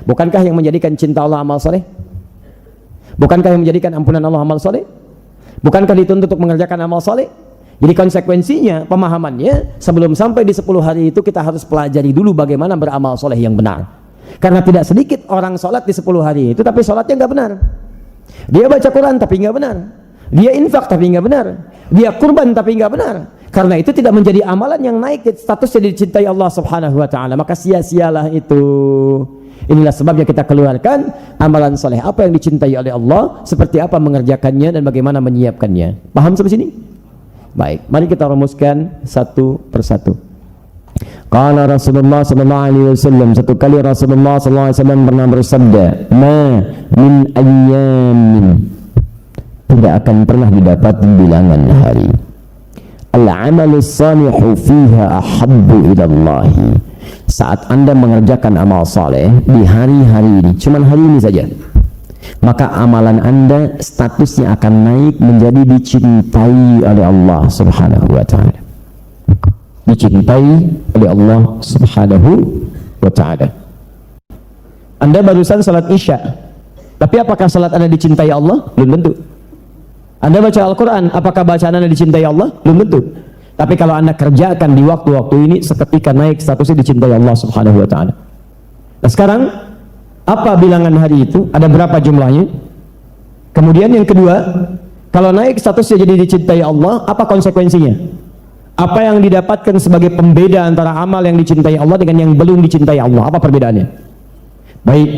Bukankah yang menjadikan cinta Allah amal soleh? Bukankah yang menjadikan ampunan Allah amal soleh? Bukankah dituntut untuk mengerjakan amal soleh? Jadi konsekuensinya, pemahamannya, sebelum sampai di 10 hari itu kita harus pelajari dulu bagaimana beramal soleh yang benar. Karena tidak sedikit orang sholat di 10 hari itu tapi sholatnya nggak benar. Dia baca Quran tapi nggak benar. Dia infak tapi nggak benar. Dia kurban tapi nggak benar. Karena itu tidak menjadi amalan yang naik statusnya dicintai Allah Subhanahu wa taala. Maka sia-sialah itu. Inilah sebabnya kita keluarkan amalan soleh apa yang dicintai oleh Allah, seperti apa mengerjakannya dan bagaimana menyiapkannya. Paham sampai sini? Baik, mari kita rumuskan satu persatu. Qala Rasulullah sallallahu alaihi wasallam, satu kali Rasulullah sallallahu alaihi wasallam pernah bersabda, "Ma min ayyamin," tidak akan pernah didapat bilangan hari, "al-amalu salihu fiha ahabbu ila Allah." Saat Anda mengerjakan amal saleh di hari-hari ini, cuman hari ini saja, maka amalan Anda statusnya akan naik menjadi dicintai oleh Allah Subhanahu wa taala. Dicintai oleh Allah Subhanahu wa taala. Anda barusan salat Isya, tapi apakah salat Anda dicintai Allah? Belum tentu. Anda baca Al-Quran, apakah bacaan Anda dicintai Allah? Belum tentu. Tapi kalau Anda kerjakan di waktu-waktu ini, seketika naik statusnya dicintai Allah Subhanahu wa taala. Nah sekarang, apa bilangan hari itu? Ada berapa jumlahnya? Kemudian yang kedua, kalau naik statusnya jadi dicintai Allah, apa konsekuensinya? Apa yang didapatkan sebagai pembeda antara amal yang dicintai Allah dengan yang belum dicintai Allah? Apa perbedaannya? Baik,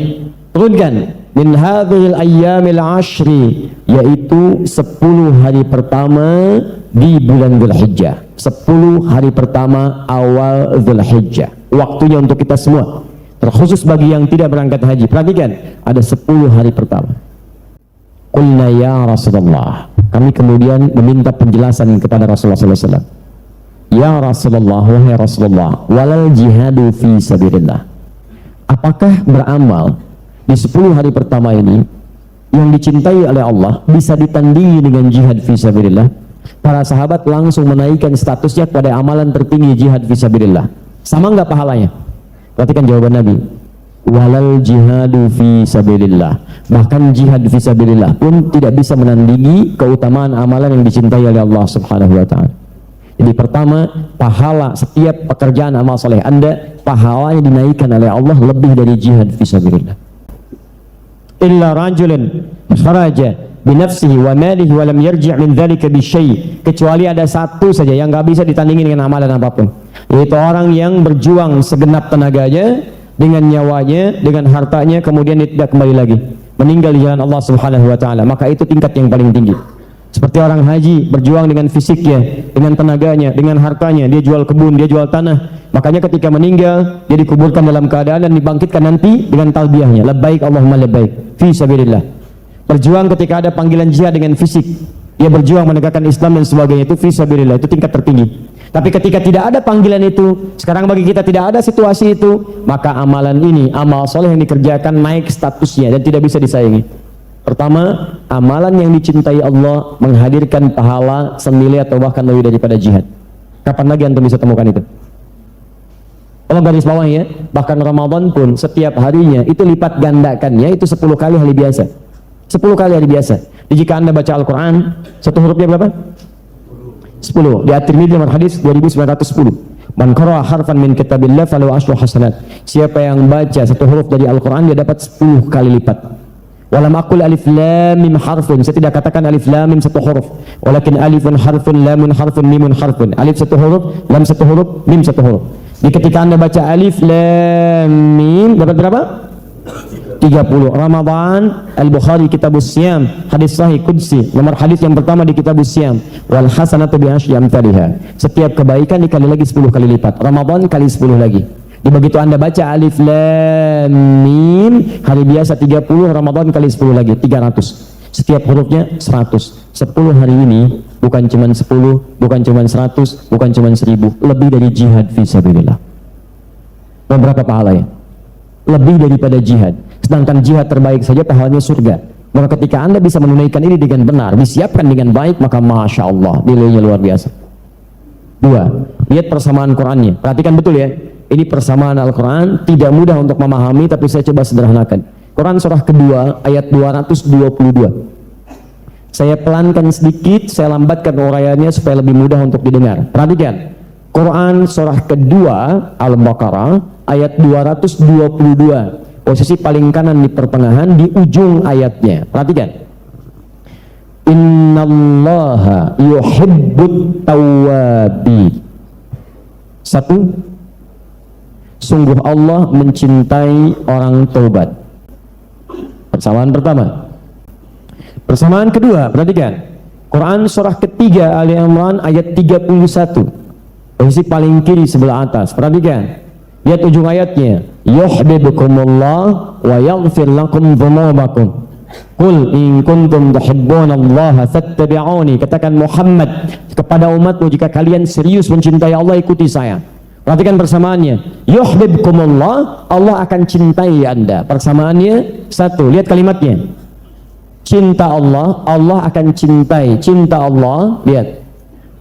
turunkan min hadhil ayyamil ashri, yaitu 10 hari pertama di bulan Dzulhijjah. 10 hari pertama awal Dzulhijjah. Waktunya untuk kita semua, terkhusus bagi yang tidak berangkat haji. Perhatikan, ada 10 hari pertama. Qulna ya Rasulullah, kami kemudian meminta penjelasan kepada Rasulullah SAW. Ya Rasulullah, wahai Rasulullah, walal jihadu fi sabilillah, apakah beramal di 10 hari pertama ini yang dicintai oleh Allah bisa ditandingi dengan jihad fi sabilillah? Para sahabat langsung menaikkan statusnya pada amalan tertinggi, jihad fi sabilillah. Sama enggak pahalanya? Perhatikan jawaban Nabi, walal jihadu fi sabilillah, bahkan jihad fi sabilillah pun tidak bisa menandingi keutamaan amalan yang dicintai oleh Allah Subhanahu wa taala. Jadi pertama, pahala setiap pekerjaan amal soleh Anda, pahalanya dinaikkan oleh Allah lebih dari jihad fi sabilillah. Illa rajulun kharaja binafsihi wa malihi wa lam yarji' min dzalika bi syai', kecuali ada satu saja yang enggak bisa ditandingi dengan amalan apapun, yaitu orang yang berjuang segenap tenaganya, dengan nyawanya, dengan hartanya, kemudian dia tidak kembali lagi, meninggal di jalan Allah Subhanahu wa taala. Maka itu tingkat yang paling tinggi. Seperti orang haji berjuang dengan fisiknya, dengan tenaganya, dengan hartanya, dia jual kebun, dia jual tanah. Makanya ketika meninggal, dia dikuburkan dalam keadaan dan dibangkitkan nanti dengan talbiyahnya, labbaik Allahumma labbaik fi sabilillah. Berjuang ketika ada panggilan jihad dengan fisik, dia berjuang menegakkan Islam dan sebagainya, itu fi sabilillah, itu tingkat tertinggi. Tapi ketika tidak ada panggilan itu, sekarang bagi kita tidak ada situasi itu, maka amalan ini, amal soleh yang dikerjakan naik statusnya dan tidak bisa disaingi. Pertama, amalan yang dicintai Allah menghadirkan pahala senilai atau bahkan lebih daripada jihad. Kapan lagi antum bisa temukan itu? Kalau garis bawah ya, bahkan Ramadan pun setiap harinya itu lipat gandakannya itu 10 kali hari biasa. 10 kali hari biasa. Jadi jika Anda baca Al-Quran, satu hurufnya berapa? 10. Di At-Tirmidzi nomor hadis 2910. Man qara'a harfan min kitabillah falahu asyru hasanat. Siapa yang baca satu huruf dari Al-Quran, dia dapat 10 kali lipat. Walam aqul alif lam mim harfun, saya tidak katakan alif lam mim satu huruf, walakin alifun harfun, lamun harfun, mimun harfun. Alif satu huruf, lam satu huruf, mim satu huruf. Jadi ketika Anda baca alif lam mim dapat berapa? 30. Ramadan, Al-Bukhari Kitabus Siyam, hadis sahih qudsi, nomor hadis yang pertama di Kitabus Siyam, wal hasanatu bi asyri amsalihha. Setiap kebaikan dikali lagi 10 kali lipat. Ramadan kali 10 lagi. Begitu Anda baca alif lam mim, hari biasa 30, Ramadan kali 10 lagi 300. Setiap hurufnya 100. 10 hari ini bukan cuma 10, bukan cuma 100, bukan cuma 1000, lebih dari jihad fi sabilillah. Berapa pahalanya? Lebih daripada jihad. Sedangkan jihad terbaik saja pahalanya surga. Maka ketika Anda bisa menunaikan ini dengan benar, disiapkan dengan baik, maka Masya Allah, nilainya luar biasa. 2. Lihat persamaan Qurannya. Perhatikan betul ya. Ini persamaan Al-Quran, tidak mudah untuk memahami, tapi saya coba sederhanakan. Quran surah kedua, ayat 222. Saya pelankan sedikit, saya lambatkan uraiannya supaya lebih mudah untuk didengar. Perhatikan, Quran surah kedua, Al-Baqarah, ayat 222. Posisi paling kanan di pertengahan, di ujung ayatnya. Perhatikan. Innallaha yuhibbut tawwabi. Satu, sungguh Allah mencintai orang taubat. Persamaan pertama. Persamaan kedua, perhatikan. Quran surah ketiga Ali Imran ayat 31. Posisi paling kiri sebelah atas. Perhatikan. Lihat ujung ayatnya. Yuhibbukumullah wa yaghfir lakum dzunubakum. Qul in kuntum tuhibbunallaha fattabi'uni. Katakan Muhammad kepada umatmu, jika kalian serius mencintai Allah, ikuti saya. Perhatikan persamaannya. Yuhibbukumullah, Allah akan cintai Anda. Persamaannya satu. Lihat kalimatnya. Cinta Allah, Allah akan cintai. Cinta Allah, lihat.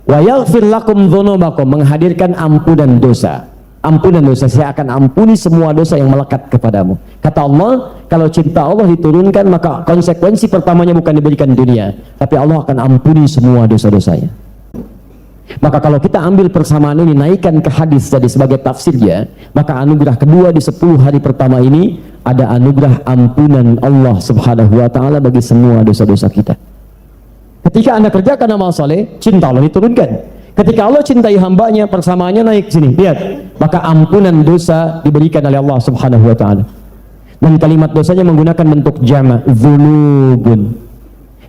Wa yaghfir lakum dzunubakum, menghadirkan ampunan dosa. Ampunan dosa, saya akan ampuni semua dosa yang melekat kepadamu. Kata Allah, kalau cinta Allah diturunkan, maka konsekuensi pertamanya bukan diberikan dunia, tapi Allah akan ampuni semua dosa-dosanya. Maka kalau kita ambil persamaan ini, naikkan ke hadis tadi sebagai tafsirnya, maka anugerah kedua di 10 hari pertama ini ada anugerah ampunan Allah subhanahu wa ta'ala bagi semua dosa-dosa kita. Ketika Anda kerjakan amal soleh, cinta Allah diturunkan. Ketika Allah cintai hambanya, persamaannya naik sini. Lihat, maka ampunan dosa diberikan oleh Allah subhanahu wa ta'ala. Dan kalimat dosanya menggunakan bentuk jama', dzunubun.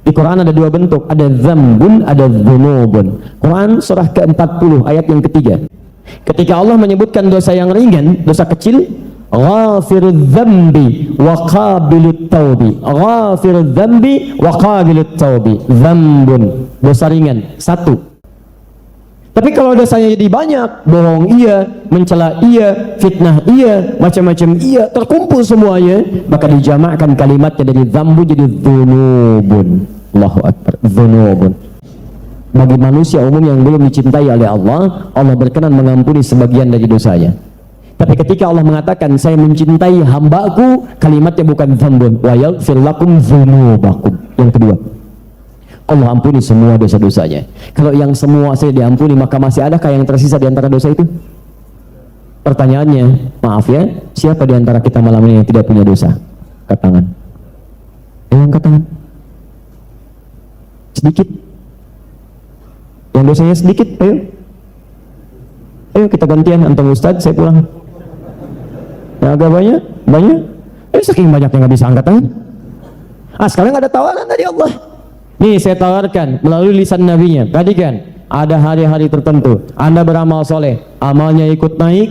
Di Quran ada dua bentuk, ada dzambun, ada dzunubun. Quran surah ke-40 ayat yang ketiga. Ketika Allah menyebutkan dosa yang ringan, dosa kecil, ghafirudz dzambi wa qabilut taubi. Ghafirudz dzambi wa qabilut taubi. Dzambun, dosa ringan, satu. Tapi kalau dosanya jadi banyak, bohong iya, mencela iya, fitnah iya, macam-macam iya, terkumpul semuanya, maka dijamakkan kalimatnya dari dzambu jadi dzunubun. Allahu Akbar, dzunubun. Bagi manusia umum yang belum dicintai oleh Allah, Allah berkenan mengampuni sebagian dari dosanya. Tapi ketika Allah mengatakan saya mencintai hambaku, kalimatnya bukan dzambun, wa yaghfir lakum dzunubakum. Yang kedua, Allah ampuni semua dosa-dosanya. Kalau yang semua saya diampuni, maka masih adakah yang tersisa di antara dosa itu? Pertanyaannya, maaf ya, siapa di antara kita malam ini yang tidak punya dosa? Angkat tangan. Angkat tangan. Sedikit. Yang dosanya sedikit, ayo. Ayo kita gantian, antum Ustadz, saya pulang. Yang agak banyak? Banyak? Saking banyaknya nggak bisa angkat tangan. Sekarang ada tawaran dari Allah. Nih saya tawarkan melalui lisan nabinya. Perhatikan, ada hari-hari tertentu Anda beramal soleh, amalnya ikut naik,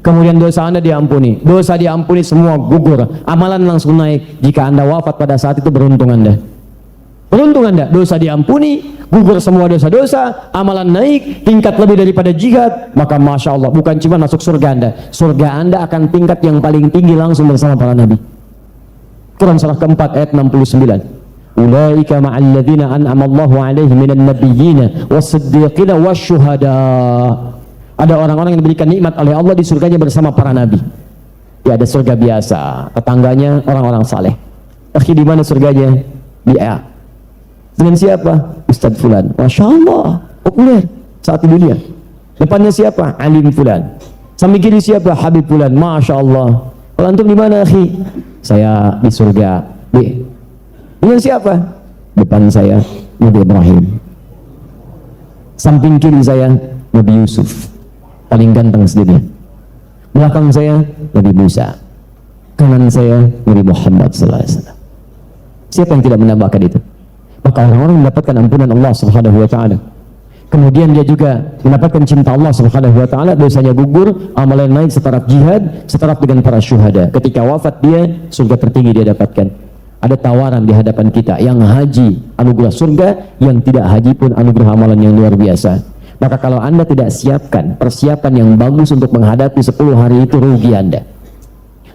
kemudian dosa Anda diampuni. Dosa diampuni semua gugur, amalan langsung naik. Jika Anda wafat pada saat itu, beruntung Anda. Beruntung Anda, dosa diampuni, gugur semua dosa-dosa, amalan naik, tingkat lebih daripada jihad. Maka Masya Allah, bukan cuma masuk surga Anda, surga Anda akan tingkat yang paling tinggi langsung bersama para nabi. Quran surah keempat ayat 69. Ulaika ma'al ladzina an'ama Allahu 'alaihim minan nabiyyina was-siddiqina wasyuhada. Ada orang-orang yang diberikan nikmat oleh Allah di surganya bersama para nabi. Ya, ada surga biasa, tetangganya orang-orang saleh. Akhi, di mana surganya? Di A. Dengan siapa? Ustadz fulan. Masya Allah, populer saat di dunia. Depannya siapa? Alim fulan. Samping kiri siapa? Habib fulan. Masya Allah. Kalau antum di mana, akhi? Saya di surga B. Dengan siapa? Depan saya Nabi Ibrahim, samping kiri saya Nabi Yusuf, paling ganteng sedunia. Belakang saya Nabi Musa, kanan saya Nabi Muhammad SAW. Siapa yang tidak menambahkan itu? Maka orang-orang mendapatkan ampunan Allah Subhanahu wa ta'ala. Kemudian dia juga mendapatkan cinta Allah Subhanahu wa ta'ala, dosanya gugur, amalan naik setaraf jihad, setaraf dengan para syuhada. Ketika wafat dia, surga tertinggi dia dapatkan. Ada tawaran di hadapan kita, yang haji anugerah surga, yang tidak haji pun anugerah amalan yang luar biasa. Maka kalau Anda tidak siapkan persiapan yang bagus untuk menghadapi 10 hari itu, rugi Anda.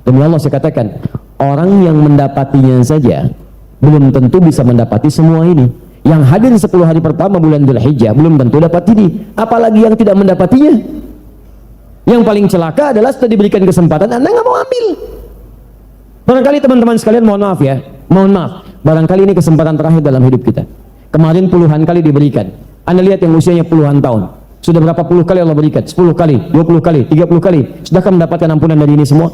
Demi Allah saya katakan, orang yang mendapatinya saja belum tentu bisa mendapati semua ini. Yang hadir 10 hari pertama bulan Dzulhijjah belum tentu dapat ini, apalagi yang tidak mendapatinya. Yang paling celaka adalah setelah diberikan kesempatan Anda nggak mau ambil. Barangkali teman-teman sekalian, mohon maaf ya, mohon maaf, barangkali ini kesempatan terakhir dalam hidup kita. Kemarin puluhan kali diberikan. Anda lihat yang usianya puluhan tahun, sudah berapa puluh kali Allah berikan? 10 kali, 20 kali, 30 kali. Sudahkah mendapatkan ampunan dari ini semua?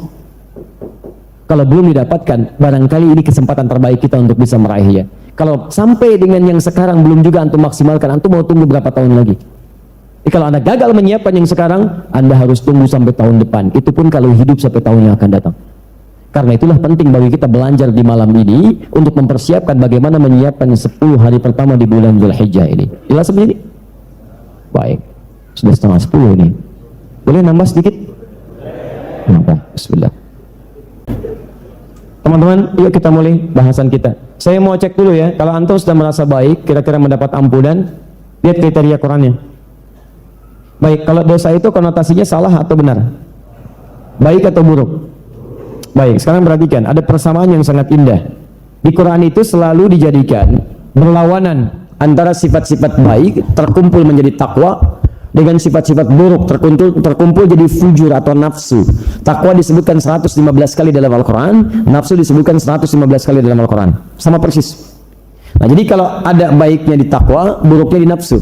Kalau belum didapatkan, barangkali ini kesempatan terbaik kita untuk bisa meraihnya. Kalau sampai dengan yang sekarang belum juga antum maksimalkan, antum mau tunggu berapa tahun lagi? Jadi kalau Anda gagal menyiapkan yang sekarang, Anda harus tunggu sampai tahun depan. Itu pun kalau hidup sampai tahun yang akan datang. Karena itulah penting bagi kita belajar di malam ini untuk mempersiapkan bagaimana menyiapkan 10 hari pertama di bulan Dzulhijjah ini. Jelas seperti ini? Baik. Sudah setengah 10 ini. Boleh nambah sedikit? Kenapa? Bismillah. Teman-teman, yuk kita mulai bahasan kita. Saya mau cek dulu ya, kalau antum sudah merasa baik, kira-kira mendapat ampunan, lihat kriteria Qurannya. Baik, kalau dosa itu konotasinya salah atau benar? Baik atau buruk? Baik, sekarang perhatikan, ada persamaan yang sangat indah. Di Quran itu selalu dijadikan berlawanan antara sifat-sifat baik terkumpul menjadi takwa dengan sifat-sifat buruk terkumpul jadi fujur atau nafsu. Takwa disebutkan 115 kali dalam Al-Quran, nafsu disebutkan 115 kali dalam Al-Quran. Sama persis. Nah, jadi kalau ada baiknya di takwa, buruknya di nafsu.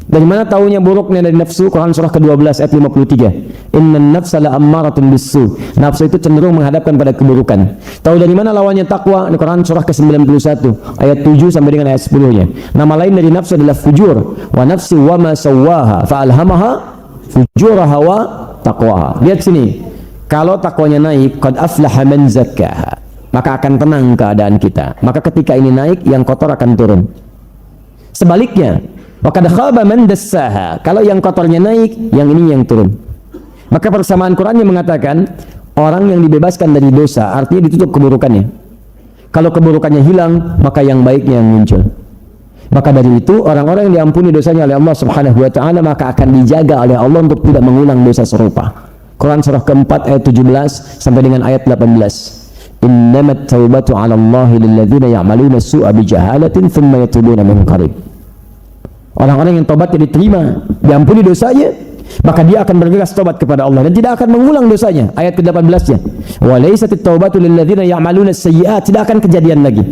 Dari mana tahunya buruknya dari nafsu? Quran surah ke-12 ayat 53. Innan nafsa la'ammaratun bisu. Nafsu itu cenderung menghadapkan pada keburukan. Tahu dari mana lawannya takwa? Di Quran surah ke-91 ayat 7 sampai dengan ayat 10-nya. Nama lain dari nafsu adalah fujur. Wa nafsi wa ma sawwaha fa'alhamaha fujuraha wa taqwaha. Lihat sini. Kalau takwanya naik, qad aflaha man zakkaha. Maka akan tenang keadaan kita. Maka ketika ini naik, yang kotor akan turun. Sebaliknya, wa qad khaba man dassaha. Kalau yang kotornya naik, yang ini yang turun. Maka persamaan Qurannya mengatakan orang yang dibebaskan dari dosa artinya ditutup keburukannya. Kalau keburukannya hilang, maka yang baiknya yang muncul. Maka dari itu orang-orang yang diampuni dosanya oleh Allah Subhanahu wa taala maka akan dijaga oleh Allah untuk tidak mengulang dosa serupa. Quran surah keempat ayat 17 sampai dengan ayat 18. Innamat taubatu 'ala Allahi lil ladzina ya'maluna as-su'a bi jahalatin thumma yatubuna min qarib. Orang-orang yang tobatnya diterima, diampuni dosanya, maka dia akan bergegas tobat kepada Allah dan tidak akan mengulang dosanya. Ayat ke-18-nya. Wa laysatit taubatu lil ladzina ya'maluna as-sayyi'at, tidak akan kejadian lagi.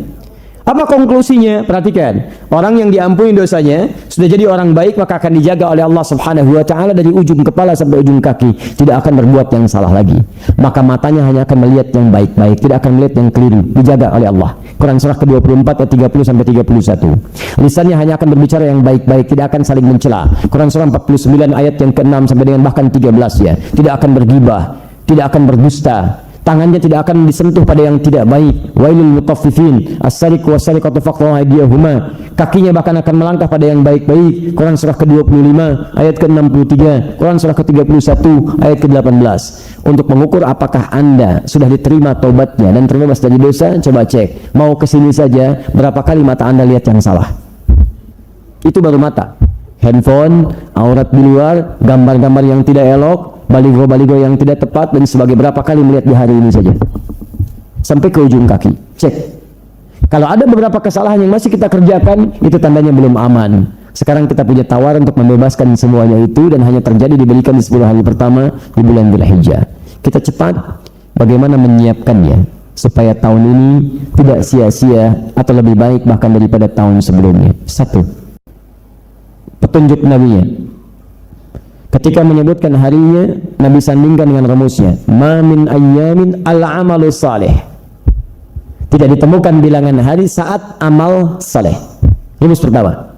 Apa konklusinya? Perhatikan. Orang yang diampuni dosanya sudah jadi orang baik, maka akan dijaga oleh Allah Subhanahu wa taala dari ujung kepala sampai ujung kaki, tidak akan berbuat yang salah lagi. Maka matanya hanya akan melihat yang baik-baik, tidak akan melihat yang keliru, dijaga oleh Allah. Quran surah ke-24 ayat 30 sampai 31. Lisannya hanya akan berbicara yang baik-baik, tidak akan saling mencela. Quran surah 49 ayat yang ke-6 sampai dengan bahkan 13 ya. Tidak akan bergibah, tidak akan berdusta. Tangannya tidak akan disentuh pada yang tidak baik. Wailul mutaffifin, as-sariqu was-sariqatu faqta'u aydiyahuma. Kakinya bahkan akan melangkah pada yang baik-baik. Quran surah ke-25 ayat ke-63, Quran surah ke-31 ayat ke-18. Untuk mengukur apakah Anda sudah diterima taubatnya dan terbebas dari dosa, coba cek. Mau kesini saja, berapa kali mata Anda lihat yang salah? Itu baru mata. Handphone, aurat di luar, gambar-gambar yang tidak elok, baligo-baligo yang tidak tepat, dan sebagai berapa kali melihat di hari ini saja sampai ke ujung kaki. Cek. Kalau ada beberapa kesalahan yang masih kita kerjakan, itu tandanya belum aman. Sekarang kita punya tawaran untuk membebaskan semuanya itu, dan hanya terjadi diberikan di 10 hari pertama di bulan Dzulhijjah. Kita cepat bagaimana menyiapkannya supaya tahun ini tidak sia-sia atau lebih baik bahkan daripada tahun sebelumnya. Satu, petunjuk Nabi-nya. Ketika menyebutkan harinya, Nabi sandingkan dengan rumusnya. Ma min ayyamin al-amalu salih. Tidak ditemukan bilangan hari saat amal saleh. Rumus pertama.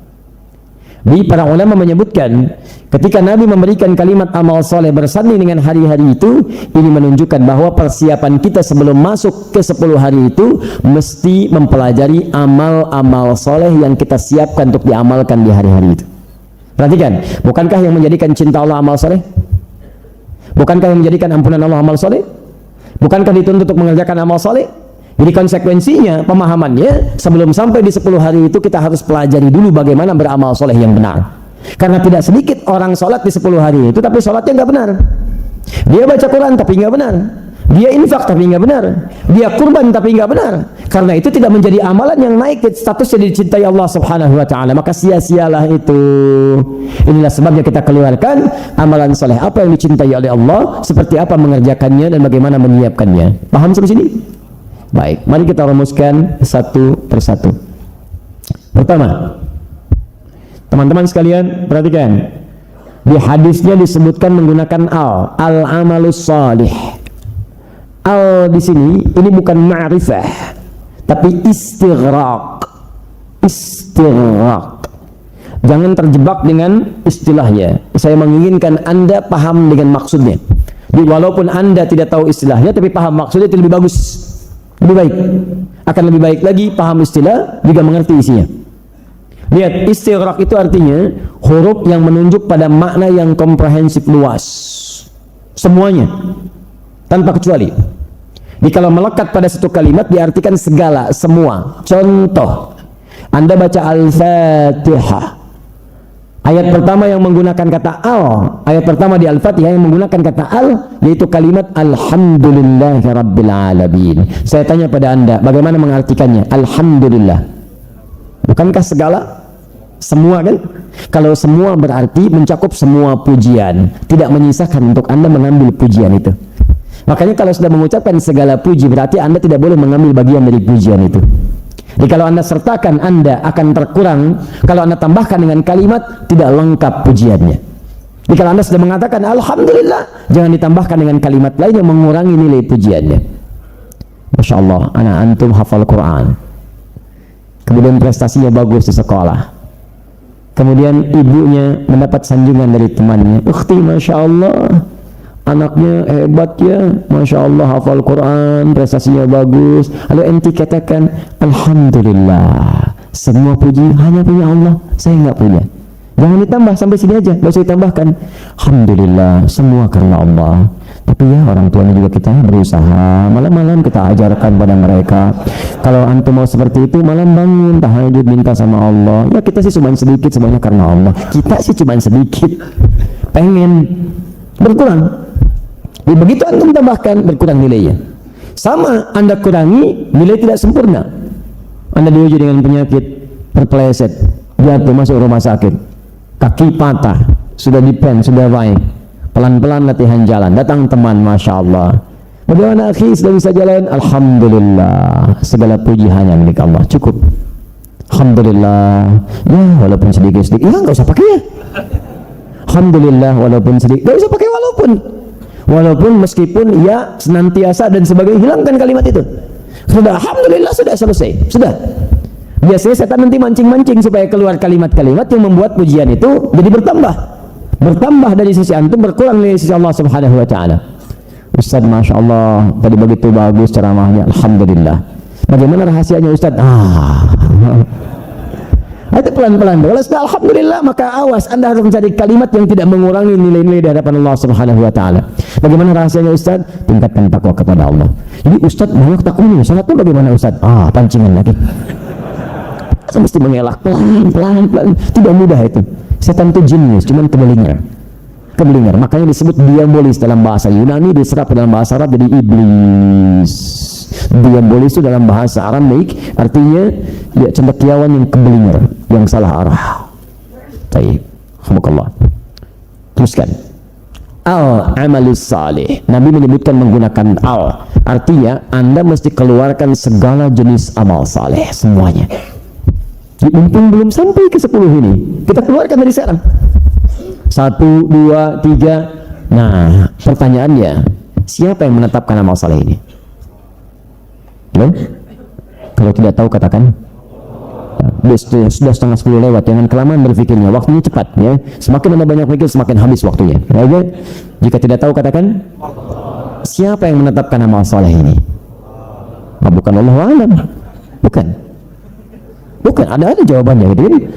Di para ulama menyebutkan, ketika Nabi memberikan kalimat amal saleh bersanding dengan hari-hari itu, ini menunjukkan bahwa persiapan kita sebelum masuk ke 10 hari itu mesti mempelajari amal-amal saleh yang kita siapkan untuk diamalkan di hari-hari itu. Perhatikan, bukankah yang menjadikan cinta Allah amal soleh? Bukankah yang menjadikan ampunan Allah amal soleh? Bukankah dituntut untuk mengerjakan amal soleh? Jadi konsekuensinya, pemahamannya, sebelum sampai di 10 hari itu kita harus pelajari dulu bagaimana beramal soleh yang benar. Karena tidak sedikit orang sholat di 10 hari itu, tapi sholatnya nggak benar. Dia baca Quran tapi nggak benar. Dia infak tapi nggak benar, dia kurban tapi nggak benar. Karena itu tidak menjadi amalan yang naik statusnya dicintai Allah Subhanahu wa taala, maka sia-sialah itu. Inilah sebabnya kita keluarkan amalan soleh apa yang dicintai oleh Allah, seperti apa mengerjakannya dan bagaimana menyiapkannya. Paham sampai sini? Baik, mari kita rumuskan satu persatu. Pertama, teman-teman sekalian perhatikan, di hadisnya disebutkan menggunakan al-amalus salih. Al di sini ini bukan ma'rifah, tapi istighraq. Jangan terjebak dengan istilahnya. Saya menginginkan Anda paham dengan maksudnya. Jadi walaupun Anda tidak tahu istilahnya, tapi paham maksudnya itu lebih bagus, lebih baik. Akan lebih baik lagi paham istilah juga mengerti isinya. Lihat, istighraq itu artinya huruf yang menunjuk pada makna yang komprehensif luas, semuanya tanpa kecuali. Jadi kalau melekat pada satu kalimat diartikan segala, semua. Contoh, Anda baca Al-Fatihah, ayat pertama yang menggunakan kata al, ayat pertama di Al-Fatihah yang menggunakan kata al, yaitu kalimat Alhamdulillahirabbil alamin. Saya tanya pada Anda, bagaimana mengartikannya? Alhamdulillah, bukankah segala? Semua kan? Kalau semua berarti mencakup semua pujian, tidak menyisakan untuk Anda mengambil pujian itu. Makanya kalau sudah mengucapkan segala puji, berarti Anda tidak boleh mengambil bagian dari pujian itu. Jadi kalau Anda sertakan, Anda akan terkurang. Kalau Anda tambahkan dengan kalimat, tidak lengkap pujiannya. Jadi kalau Anda sudah mengatakan Alhamdulillah, jangan ditambahkan dengan kalimat lain yang mengurangi nilai pujiannya. Masya Allah, anak antum hafal Quran, kemudian prestasinya bagus di sekolah, kemudian ibunya mendapat sanjungan dari temannya, ukhti Masya Allah, anaknya hebat ya, Masya Allah hafal Quran, prestasinya bagus. Lalu enti katakan Alhamdulillah, semua puji hanya punya Allah, saya nggak punya. Jangan ditambah, sampai sini aja, nggak usah ditambahkan. Alhamdulillah, semua karena Allah. Tapi ya orang tuanya juga kita berusaha, malam-malam kita ajarkan pada mereka. Kalau antum mau seperti itu, malam bangun tahajud minta sama Allah. Ya kita sih cuma sedikit, semuanya karena Allah. Kita sih cuma sedikit, pengen berkurang. Jadi begitu antum tambahkan, berkurang nilainya. Sama Anda kurangi, nilai tidak sempurna. Anda diuji dengan penyakit terpeleset, jatuh masuk rumah sakit, kaki patah, sudah dipen, sudah baik, pelan-pelan latihan jalan, datang teman, Masya Allah, bagaimana akhi, sudah bisa jalan? Alhamdulillah, segala puji hanya milik Allah, cukup. Alhamdulillah, ya walaupun sedikit-sedikit, ya nggak usah pakai ya. Alhamdulillah walaupun sedikit, nggak usah pakai walaupun meskipun ya senantiasa dan sebagainya, hilangkan kalimat itu. Sudah, Alhamdulillah, sudah selesai, sudah. Biasanya setan nanti mancing-mancing supaya keluar kalimat-kalimat yang membuat pujian itu jadi bertambah dari sisi antum, berkurang dari sisi Allah Subhanahu wa taala. Ustaz, Masya Allah, tadi begitu bagus ceramahnya, Alhamdulillah. Bagaimana rahasianya Ustaz? Itu pelan-pelan. Kalau sudah Alhamdulillah, maka awas, Anda harus mencari kalimat yang tidak mengurangi nilai-nilai di hadapan Allah Subhanahu wa taala. Bagaimana rahasianya Ustaz? Tingkatkan takwa kepada Allah. Jadi Ustaz banyak takwanya, salatnya bagaimana Ustaz? Pancingan lagi. Saya mesti mengelak pelan-pelan. Tidak mudah itu. Setan itu jenius, cuman kebelinger. Makanya disebut diabolis dalam bahasa Yunani, diserap dalam bahasa Arab jadi iblis. Diabolis itu dalam bahasa Aramaik artinya ya cendekiawan yang kebelinger, yang salah arah. Baik, alhamdulillah. Teruskan. Al-amalus salih. Nabi menyebutkan menggunakan al. Artinya Anda mesti keluarkan segala jenis amal saleh semuanya. Mumpung belum sampai ke 10 ini, kita keluarkan dari sekarang. 1, 2, 3. Nah, pertanyaannya, siapa yang menetapkan amal saleh ini? Loh? Kalau tidak tahu katakan. Sudah setengah 10 lewat, jangan kelamaan berpikirnya, waktunya cepat ya. Semakin Anda banyak pikir, semakin habis waktunya. Oke? Jika tidak tahu katakan, siapa yang menetapkan amal saleh ini? Bukan Allah alam. Bukan, ada jawabannya gitu.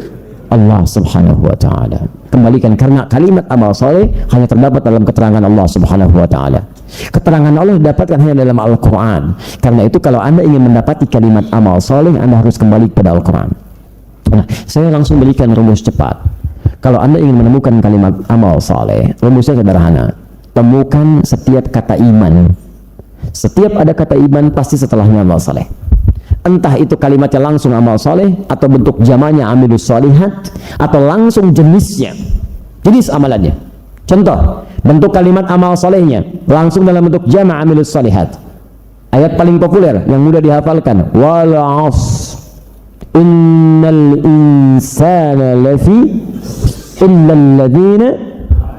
Allah Subhanahu wa taala. Kembalikan, karena kalimat amal saleh hanya terdapat dalam keterangan Allah Subhanahu wa taala. Keterangan Allah didapatkan hanya dalam Al-Quran. Karena itu kalau Anda ingin mendapati kalimat amal saleh, Anda harus kembali kepada Al-Quran. Nah, saya langsung berikan rumus cepat. Kalau Anda ingin menemukan kalimat amal saleh, rumusnya sederhana. Temukan setiap kata iman Setiap ada kata iman pasti setelahnya amal saleh. Entah itu kalimatnya langsung amal saleh, atau bentuk jamaknya amilus shalihat, atau langsung jenisnya, jenis amalannya. Contoh, bentuk kalimat amal salehnya langsung dalam bentuk jamak amilus shalihat. Ayat paling populer yang mudah dihafalkan, wal 'asr innal insana lafi illal ladzina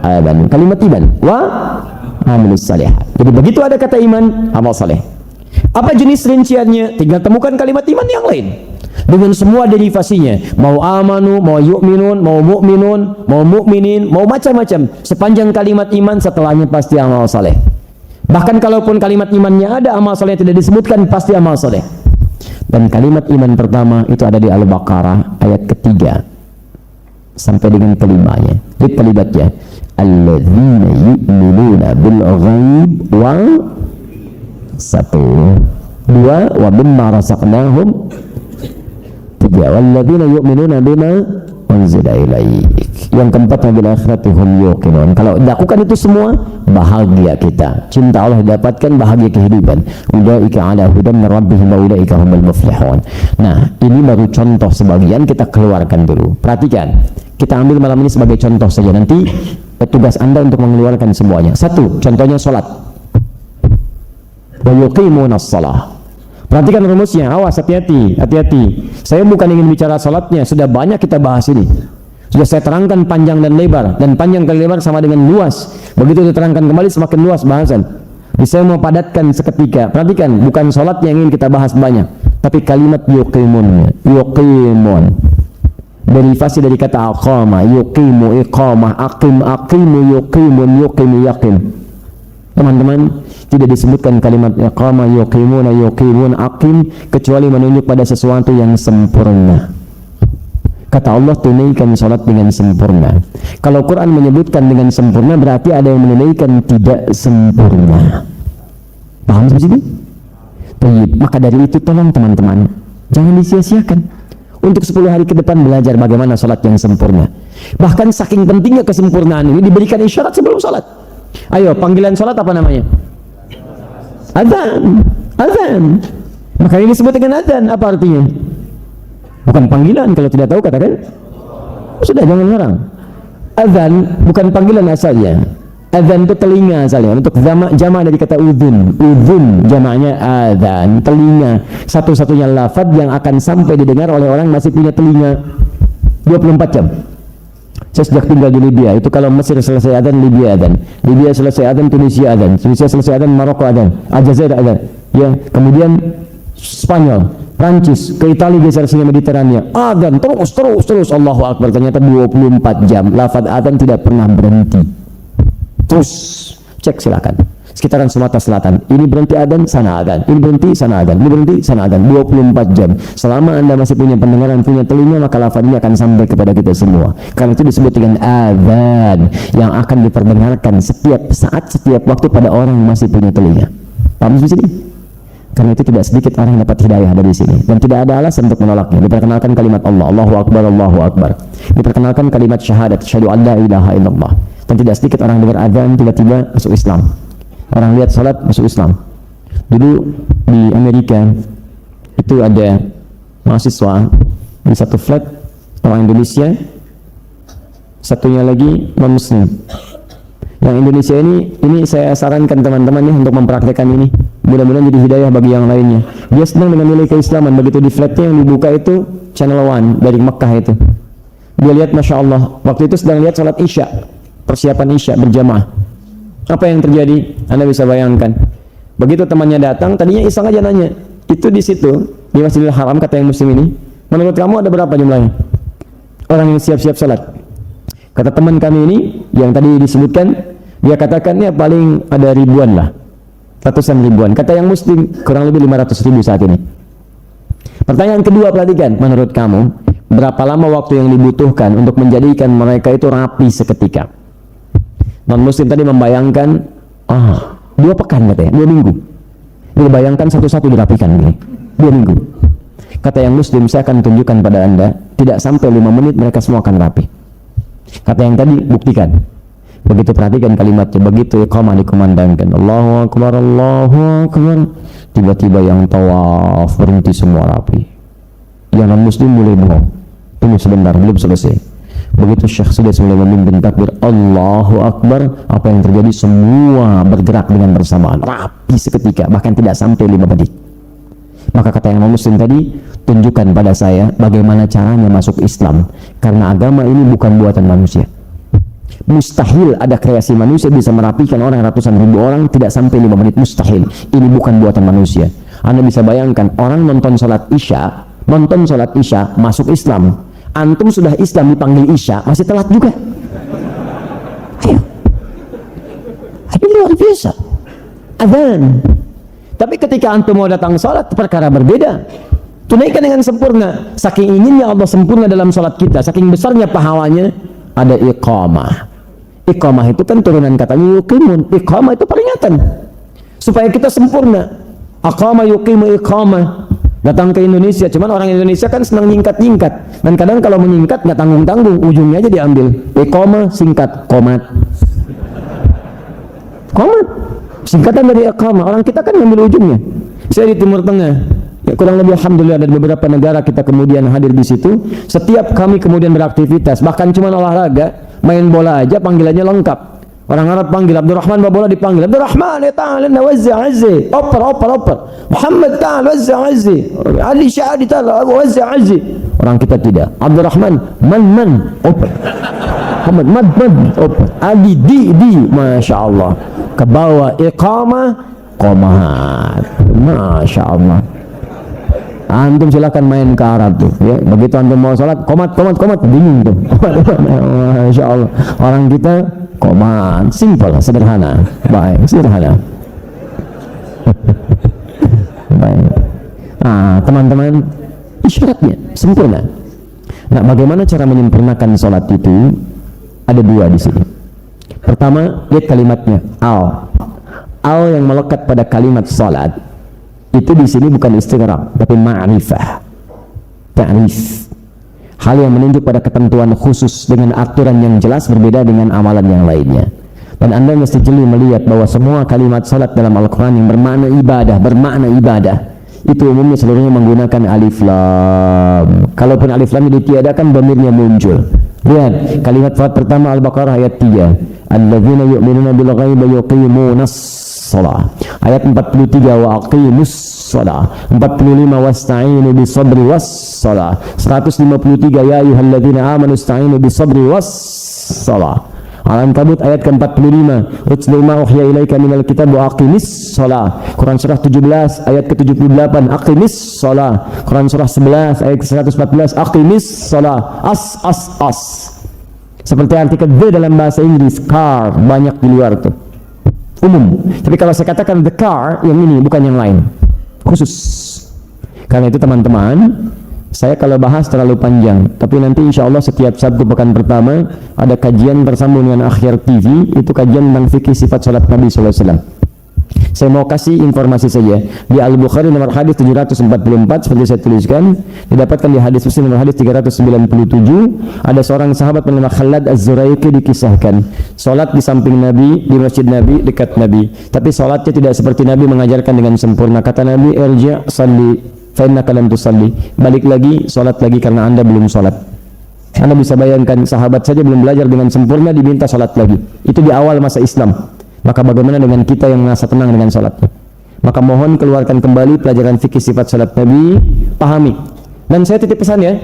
amanu. Kalimat iman wa amilus shalihat. Jadi begitu ada kata iman, amal saleh. Apa jenis rinciannya? Tinggal temukan kalimat iman yang lain dengan semua derivasinya, mau amanu, mau yu'minun, mau mu'minun, mau mu'minin, mau macam-macam. Sepanjang kalimat iman setelahnya pasti amal saleh. Bahkan kalaupun kalimat imannya ada, amal saleh tidak disebutkan, pasti amal saleh. Dan kalimat iman pertama itu ada di Al-Baqarah ayat ketiga sampai dengan kelimanya. Lihat kalimatnya, alladzina yu'minuna bil ghaib wa satu, dua, wa mimma razaqnahum, tiga, walladzina yu'minuna bima unzila ilaik. Yang keempat, bil akhirati hum yuqinun. Kalau lakukan itu semua, bahagia kita. Cinta Allah didapatkan, bahagia kehidupan. Ulaika ala hudan min rabbihim wa ulaika humul muflihun. Nah, ini baru contoh sebagian, kita keluarkan dulu. Perhatikan. Kita ambil malam ini sebagai contoh saja. Nanti tugas Anda untuk mengeluarkan semuanya. Satu, contohnya salat. Wa yuqimunas shalah. Perhatikan rumusnya, awas, hati-hati, hati-hati. Saya bukan ingin bicara salatnya, sudah banyak kita bahas ini. Sudah saya terangkan panjang dan lebar, dan panjang dan lebar sama dengan luas. Begitu diterangkan kembali semakin luas bahasan. Jadi saya mau padatkan seketika. Perhatikan, bukan salat yang ingin kita bahas banyak, tapi kalimat yuqimun, yuqimun. Derivasi dari kata aqama, yuqimu, iqamah, aqim, aqimu, yuqimun, yuqimu, yaqim. Teman-teman, tidak disebutkan kalimat iqamah, yuqimuna, yuqimun, aqim kecuali menunjuk pada sesuatu yang sempurna. Kata Allah, tunaikan salat dengan sempurna. Kalau Quran menyebutkan dengan sempurna, berarti ada yang menunaikan tidak sempurna. Paham sampai sini? Baik, maka dari itu tolong teman-teman, jangan disia-siakan. Untuk 10 hari ke depan belajar bagaimana salat yang sempurna. Bahkan saking pentingnya kesempurnaan ini diberikan isyarat sebelum salat. Ayo, panggilan salat apa namanya? Adzan. Adzan. Maka ini disebut dengan adzan. Apa artinya? Bukan panggilan, kalau tidak tahu katakan. Sudah, jangan ngarang. Adzan bukan panggilan asalnya. Adzan itu telinga asalnya. Untuk jama' dari kata udhun. Udhun jamaknya adzan, telinga. Satu-satunya lafaz yang akan sampai didengar oleh orang masih punya telinga 24 jam. Saya sejak tinggal di Libya, itu kalau Mesir selesai adzan, Libya adzan. Libya selesai adzan, Tunisia adzan. Tunisia selesai adzan, Maroko adzan. Aljazair adzan. Ya, kemudian Spanyol, Prancis, ke Italia geser sini Mediterania. Adzan terus Allahu Akbar. Ternyata 24 jam lafaz adzan tidak pernah berhenti. Terus cek silakan. Sekitaran Sumatera Selatan. Ini berhenti adzan, sana adzan. Ini berhenti, sana adzan. Ini berhenti, sana adzan. 24 jam. Selama Anda masih punya pendengaran, punya telinga, maka lafaz ini akan sampai kepada kita semua. Karena itu disebut dengan adzan yang akan diperdengarkan setiap saat, setiap waktu pada orang yang masih punya telinga. Paham di sini? Karena itu tidak sedikit orang yang dapat hidayah dari sini, dan tidak ada alasan untuk menolaknya. Diperkenalkan kalimat Allah, Allahu Akbar, Allahu Akbar. Diperkenalkan kalimat syahadat, syahadu an la ilaha illallah. Dan tidak sedikit orang dengar adzan tiba-tiba masuk Islam. Orang lihat salat masuk Islam. Dulu di Amerika itu ada mahasiswa di satu flat orang Indonesia, satunya lagi non Muslim. Yang Indonesia ini saya sarankan teman-teman ya untuk mempraktekkan ini. Mudah-mudahan jadi hidayah bagi yang lainnya. Dia senang dengan nilai keislaman. Begitu di flatnya yang dibuka itu Channel One dari Mekah itu. Dia lihat, Masya Allah, waktu itu sedang lihat sholat Isya, persiapan Isya berjamaah. Apa yang terjadi? Anda bisa bayangkan. Begitu temannya datang, tadinya iseng aja nanya, itu di situ di Masjidil Haram, kata yang Muslim ini, menurut kamu ada berapa jumlahnya orang yang siap-siap sholat? Kata teman kami ini yang tadi disebutkan, dia katakannya paling ada ribuan lah, ratusan ribuan. Kata yang Muslim kurang lebih 500.000 saat ini. Pertanyaan kedua, perhatikan, menurut kamu berapa lama waktu yang dibutuhkan untuk menjadikan mereka itu rapi seketika? Non Muslim tadi membayangkan 2 pekan katanya, 2 minggu. Dia bayangkan satu-satu dirapikan ini 2 minggu. Kata yang Muslim, saya akan tunjukkan pada Anda, tidak sampai 5 menit mereka semua akan rapi. Kata yang tadi, buktikan. Begitu perhatikan kalimatnya, begitu iqamah dikumandangkan, Allahu Akbar, Allahu Akbar, tiba-tiba yang tawaf berhenti semua rapi, yang non muslim mulai bengong, tunggu sebentar, belum selesai. Begitu Syekh sudah mulai memimpin takbir Allahu Akbar, apa yang terjadi? Semua bergerak dengan bersamaan, rapi seketika, bahkan tidak sampai 5 menit. Maka kata yang non muslim tadi, tunjukkan pada saya bagaimana caranya masuk Islam, karena agama ini bukan buatan manusia. Mustahil ada kreasi manusia bisa merapikan orang ratusan ribu orang tidak sampai 5 menit, mustahil. Ini bukan buatan manusia. Anda bisa bayangkan orang nonton sholat isya masuk Islam. Antum sudah Islam dipanggil isya masih telat juga. Ayo, ini luar biasa. Adzan. Tapi ketika antum mau datang sholat, perkara berbeda. Tunaikan dengan sempurna. Saking inginnya Allah sempurna dalam sholat kita, saking besarnya pahalanya, ada iqamah. Iqamah itu kan turunan katanya yuqimun. Iqamah itu peringatan supaya kita sempurna. Aqama yuqimu iqamah. Datang ke Indonesia, cuman orang Indonesia kan senang nyingkat-nyingkat, dan kadang kalau menyingkat nggak tanggung-tanggung, ujungnya aja diambil. Iqamah singkat, qomat. Qomat singkatan dari iqamah. Orang kita kan ngambil ujungnya. Saya di Timur Tengah, ya, kurang lebih alhamdulillah ada beberapa negara kita kemudian hadir di situ. Setiap kami kemudian beraktivitas, bahkan cuma olahraga, main bola aja panggilannya lengkap. Orang Arab panggil Abdurrahman, bola dipanggil Abdurrahman, ya ta'ala wazza azzi, oper. Muhammad ta'ala wazza azzi, Ali Syahadi ta'ala wazza azzi. Orang kita tidak. Abdurrahman man oper, Muhammad mad oper, Ali di masya Allah, ke bawah iqamah qomat, masya Allah. Antum silakan main ke Arab tuh, ya. Begitu antum mau sholat, komat, bingung tuh. Masya Allah. Orang kita komat, simple, sederhana, baik, sederhana. Baik. Teman-teman, isyaratnya sempurna. Nah, bagaimana cara menyempurnakan sholat itu? Ada 2 di sini. Pertama, lihat kalimatnya al yang melekat pada kalimat sholat. Itu di sini bukan istighraq tapi ma'rifah, ta'rif, hal yang menunjuk pada ketentuan khusus dengan aturan yang jelas berbeda dengan amalan yang lainnya. Dan Anda mesti jeli melihat bahwa semua kalimat salat dalam Al-Quran yang bermakna ibadah itu umumnya seluruhnya menggunakan alif lam. Kalaupun alif lam ditiadakan, dhamirnya muncul. Lihat kalimat pertama Al-Baqarah ayat 3, alladzina yu'minuna bil ghaibi yuqimunas shalah. Ayat 43, wa aqimus shalah. 45, wasta'inu bis sabri was shalah. 153, ya ayyuhalladzina amanu ista'inu bis sabri was shalah. Al-Ankabut ayat ke-45, utlu ma uhiya ilaika minal kitab wa aqimis shalah. Quran surah 17 ayat ke-78, aqimis shalah. Quran surah 11 ayat ke-114, aqimis shalah. As. Seperti artikel the dalam bahasa Inggris, car, banyak di luar tuh, umum. Tapi kalau saya katakan the car, yang ini bukan yang lain, khusus. Karena itu teman-teman, saya kalau bahas terlalu panjang, tapi nanti insya Allah setiap Sabtu pekan pertama ada kajian bersambung dengan Akhyar TV, itu kajian tentang fikih sifat salat Nabi SAW. Saya mau kasih informasi saja, di Al-Bukhari nomor hadis 744 seperti saya tuliskan, didapatkan di hadis Muslim nomor hadis 397, ada seorang sahabat bernama Khalad Az-Zuraiqi dikisahkan salat di samping Nabi, di masjid Nabi, dekat Nabi, tapi salatnya tidak seperti Nabi mengajarkan dengan sempurna. Kata Nabi, irji' salli fa innaka lam tusalli, balik lagi, salat lagi karena Anda belum salat. Anda bisa bayangkan, sahabat saja belum belajar dengan sempurna diminta salat lagi. Itu di awal masa Islam. Maka bagaimana dengan kita yang merasa tenang dengan salatnya? Maka mohon keluarkan kembali pelajaran fikih sifat salat Nabi, pahami. Dan saya titip pesan ya,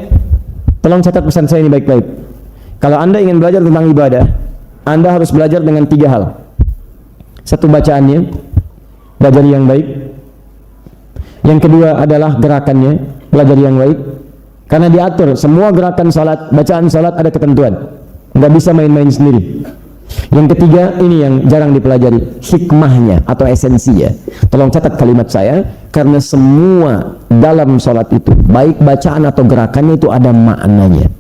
tolong catat pesan saya ini baik-baik. Kalau Anda ingin belajar tentang ibadah, Anda harus belajar dengan 3 hal. 1, bacaannya, belajar yang baik. Yang kedua adalah gerakannya, belajar yang baik. Karena diatur semua gerakan salat, bacaan salat ada ketentuan, nggak bisa main-main sendiri. Yang ketiga, ini yang jarang dipelajari, hikmahnya atau esensinya. Tolong catat kalimat saya, karena semua dalam salat itu, baik bacaan atau gerakannya itu ada maknanya.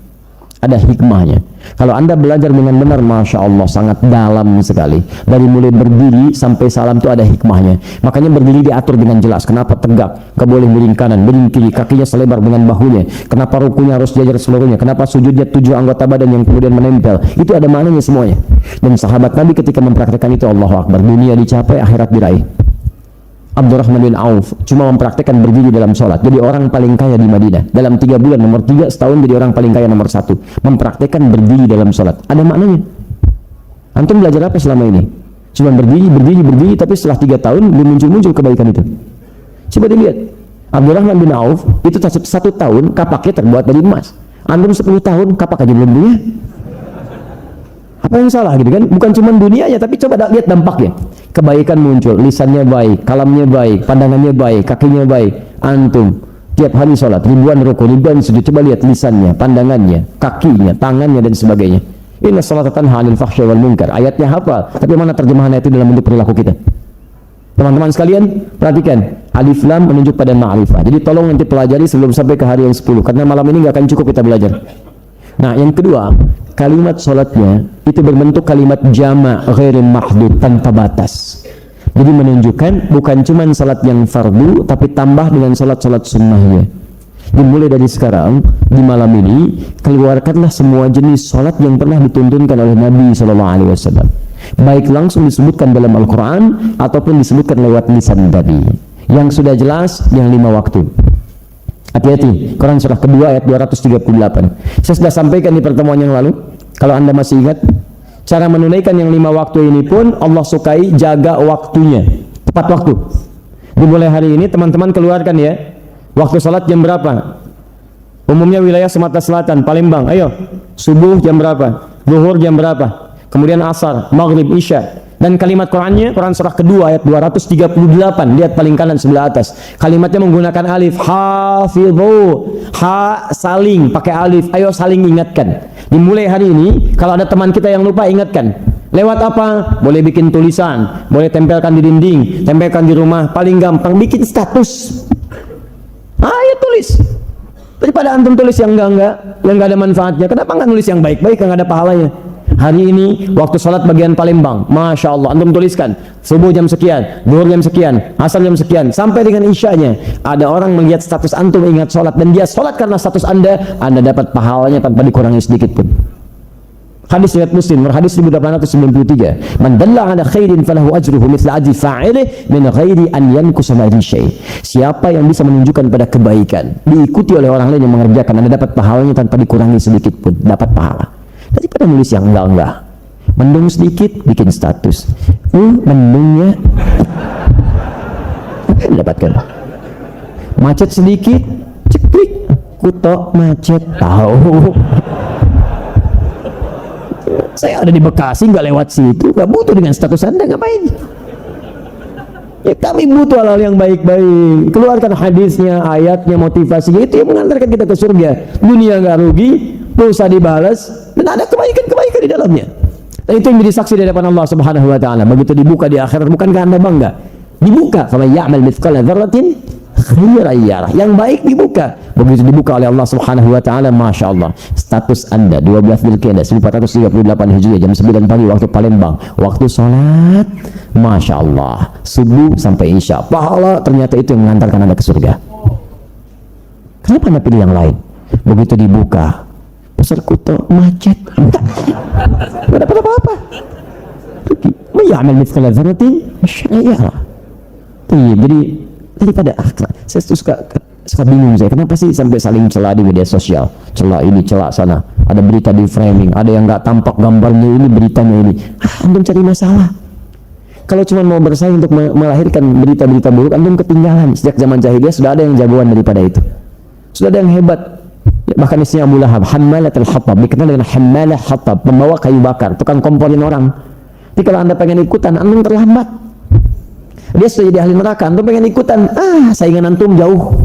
Ada hikmahnya. Kalau Anda belajar dengan benar, Masya Allah, sangat dalam sekali. Dari mulai berdiri sampai salam itu ada hikmahnya. Makanya berdiri diatur dengan jelas. Kenapa tegak? Gak boleh miring kanan, miring kiri, kakinya selebar dengan bahunya. Kenapa rukunya harus jajar seluruhnya? Kenapa sujudnya 7 anggota badan yang kemudian menempel? Itu ada maknanya semuanya. Dan sahabat Nabi ketika mempraktikkan itu, Allahu Akbar, dunia dicapai, akhirat diraih. Abdurrahman bin Auf cuma mempraktikkan berdiri dalam sholat, jadi orang paling kaya di Madinah. Dalam 3 bulan, nomor 3, setahun jadi orang paling kaya nomor 1. Mempraktikkan berdiri dalam sholat, ada maknanya. Antum belajar apa selama ini? Cuma berdiri, tapi setelah 3 tahun belum muncul kebaikan itu. Coba dilihat, Abdurrahman bin Auf itu 1 tahun kapaknya terbuat dari emas. Antum 10 tahun kapak aja belum punya. Apa yang salah gitu kan? Bukan cuma dunianya, tapi coba lihat dampaknya. Kebaikan muncul, lisannya baik, kalamnya baik, pandangannya baik, kakinya baik. Antum tiap hari sholat, ribuan rukuk, ribuan sujud, coba lihat lisannya, pandangannya, kakinya, tangannya, dan sebagainya. Inna sholata tanha 'anil fahsya'i wal munkar. Ayatnya hafal, tapi mana terjemahan ayat itu dalam bentuk perilaku kita? Teman-teman sekalian, perhatikan, alif lam menunjuk pada ma'rifah. Jadi tolong nanti pelajari sebelum sampai ke hari yang 10, karena malam ini nggak akan cukup kita belajar. Nah, yang kedua, kalimat sholatnya itu berbentuk kalimat jama' ghairi mahdud, tanpa batas. Jadi menunjukkan bukan cuma sholat yang fardu, tapi tambah dengan sholat-sholat sunnahnya. Dimulai dari sekarang, di malam ini, keluarkanlah semua jenis sholat yang pernah dituntunkan oleh Nabi SAW. Baik langsung disebutkan dalam Al-Quran, ataupun disebutkan lewat lisan tadi. Yang sudah jelas, yang 5 waktu. Hati-hati, Quran surah kedua ayat 238. Saya sudah sampaikan di pertemuan yang lalu. Kalau Anda masih ingat, cara menunaikan yang 5 waktu ini pun Allah sukai jaga waktunya, tepat waktu. Dimulai hari ini teman-teman keluarkan ya, waktu salat jam berapa? Umumnya wilayah Sumatera Selatan, Palembang, ayo, subuh jam berapa? Zuhur jam berapa? Kemudian asar, maghrib, isya. Dan kalimat Qurannya, Quran surah kedua ayat 238, lihat paling kanan sebelah atas. Kalimatnya menggunakan alif, hafidhu, ha saling, pakai alif, ayo saling ingatkan. Dimulai hari ini, kalau ada teman kita yang lupa, ingatkan. Lewat apa? Boleh bikin tulisan, boleh tempelkan di dinding, tempelkan di rumah, paling gampang bikin status. Ayo tulis. Daripada antum tulis yang enggak, yang enggak ada manfaatnya, kenapa enggak nulis yang baik-baik, yang enggak ada pahalanya? Hari ini waktu sholat bagian Palembang, Masya Allah, antum tuliskan subuh jam sekian, zuhur jam sekian, asar jam sekian, sampai dengan isyanya. Ada orang melihat status antum ingat sholat, dan dia sholat karena status anda dapat pahalanya tanpa dikurangi sedikit pun. Hadis riwayat Muslim, hadis 1893. Man dalla ala khairin falahu ajruhu mithla ajri fa'ilih min ghairi an yankusa min syai'. Siapa yang bisa menunjukkan pada kebaikan, diikuti oleh orang lain yang mengerjakan, anda dapat pahalanya tanpa dikurangi sedikit pun, dapat pahala. Daripada nulis yang enggak. Mendung sedikit, bikin status. Mendungnya dapatkan. Macet sedikit, ceklik, kutok macet, tahu. Saya ada di Bekasi, nggak lewat situ, nggak butuh dengan status anda, ngapain? Ya, kami butuh hal-hal yang baik-baik. Keluarkan hadisnya, ayatnya, motivasinya, itu yang mengantarkan kita ke surga. Dunia nggak rugi, dosa dibalas, dan ada kebaikan-kebaikan di dalamnya. Dan itu yang jadi saksi di hadapan Allah Subhanahu wa taala. Begitu dibuka di akhirat, bukankah Anda bangga? Dibuka, faman ya'mal mithqala dzarratin khairan yarah. Yang baik dibuka. Begitu dibuka oleh Allah Subhanahu wa taala, Masya Allah, status Anda 12 Dzulqa'dah 1438 Hijriah jam 9 pagi waktu Palembang, waktu sholat, Masya Allah, subuh sampai isya, pahala, ternyata itu yang mengantarkan Anda ke surga. Kenapa Anda pilih yang lain? Begitu dibuka, pasar kuto macet, nggak dapat apa-apa. Ya'mal mithqala dzarratin khairan yarah. Jadi daripada saya suka bingung saya, kenapa sih sampai saling celah di media sosial, celah ini, celah sana, ada berita di framing, ada yang nggak tampak gambarnya ini, beritanya ini. Antum cari masalah. Kalau cuma mau bersaing untuk melahirkan berita-berita buruk, antum ketinggalan. Sejak zaman jahiliyah sudah ada yang jagoan daripada itu, sudah ada yang hebat. Bahkan istrinya Abu Lahab, hammalatul hatab, dikenal dengan hammalah hatab, membawa kayu bakar, tukang komporin orang. Jadi kalau anda pengen ikutan, antum terlambat. Dia sudah jadi ahli neraka, antum pengen ikutan, saingan antum jauh,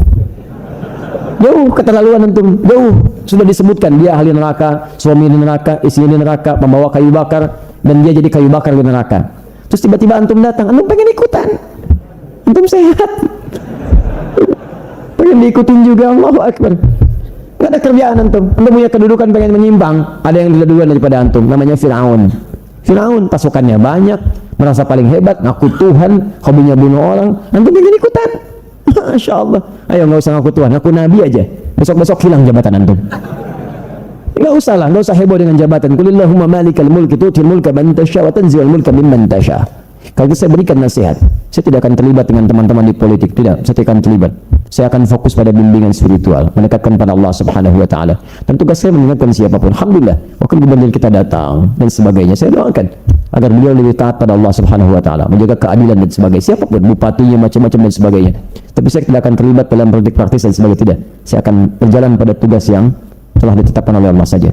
keterlaluan antum, jauh. Sudah disebutkan dia ahli neraka, suami di neraka, istri di neraka, pembawa kayu bakar, dan dia jadi kayu bakar di neraka. Terus tiba-tiba antum datang, antum pengen ikutan, antum sehat, pengen diikutin juga, Allahu Akbar. Nggak ada kerjaan antum punya kedudukan pengen menyimpang, ada yang duluan daripada antum, namanya Firaun. Firaun pasukannya banyak, merasa paling hebat, ngaku Tuhan, hobinya bunuh orang, antum ingin ikutan. Masya Allah, ayo nggak usah ngaku Tuhan, ngaku Nabi aja, besok-besok hilang jabatan antum. Nggak usah lah, nggak usah heboh dengan jabatan. Qulillahumma malikal mulki tu'til mulka man tasya wa tanzi'ul mulka mimman tasya. Kalau saya berikan nasihat, saya tidak akan terlibat dengan teman-teman di politik, tidak, saya tidak akan terlibat. Saya akan fokus pada bimbingan spiritual, mendekatkan pada Allah Subhanahu wa taala. Dan tugas saya mengingatkan siapapun. Alhamdulillah, wakil gubernur kita datang dan sebagainya. Saya doakan agar beliau lebih taat pada Allah Subhanahu wa taala, menjaga keadilan dan sebagainya. Siapapun, bupatinya macam-macam dan sebagainya. Tapi saya tidak akan terlibat dalam politik praktis dan sebagainya, tidak. Saya akan berjalan pada tugas yang telah ditetapkan oleh Allah saja.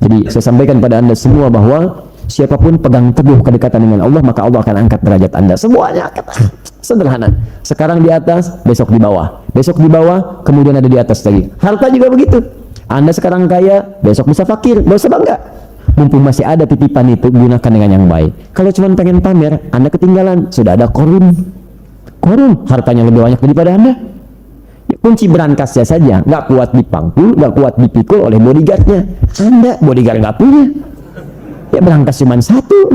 Jadi saya sampaikan pada anda semua bahwa siapapun pegang teguh kedekatan dengan Allah, maka Allah akan angkat derajat anda. Semuanya sederhana. Sekarang di atas, besok di bawah. Besok di bawah, kemudian ada di atas lagi. Harta juga begitu. Anda sekarang kaya, besok bisa fakir. Gak usah bangga. Mumpung masih ada titipan itu, gunakan dengan yang baik. Kalau cuma pengen pamer, anda ketinggalan. Sudah ada korun. Korun, hartanya lebih banyak daripada anda. Ya, kunci berangkasnya saja nggak kuat dipangkul, nggak kuat dipikul oleh bodyguardnya. Anda bodyguard nggak punya. Ya berangkas cuma satu.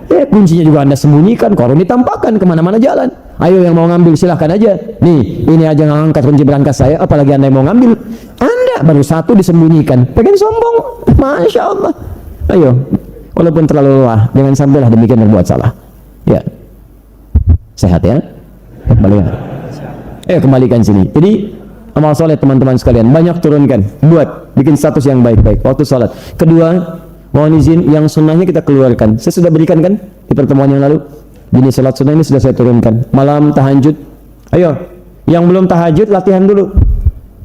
Ya kuncinya juga anda sembunyikan, korun ditampakkan kemana-mana jalan. Ayo yang mau ngambil silahkan aja. Nih, ini aja ngangkat kunci berangkas saya, apalagi anda yang mau ngambil. Anda baru satu disembunyikan, pengen sombong. Masya Allah. Ayo, walaupun terlalu lelah, jangan sampailah demikian berbuat salah. Ya, sehat ya. Kembalikan. Kembalikan sini. Jadi amal soleh teman-teman sekalian banyak turunkan, buat bikin status yang baik-baik waktu sholat. Kedua, mohon izin yang sunnahnya kita keluarkan. Saya sudah berikan kan di pertemuan yang lalu. Jadi sholat sunnah ini sudah saya turunkan. Malam tahajud. Ayo, yang belum tahajud latihan dulu.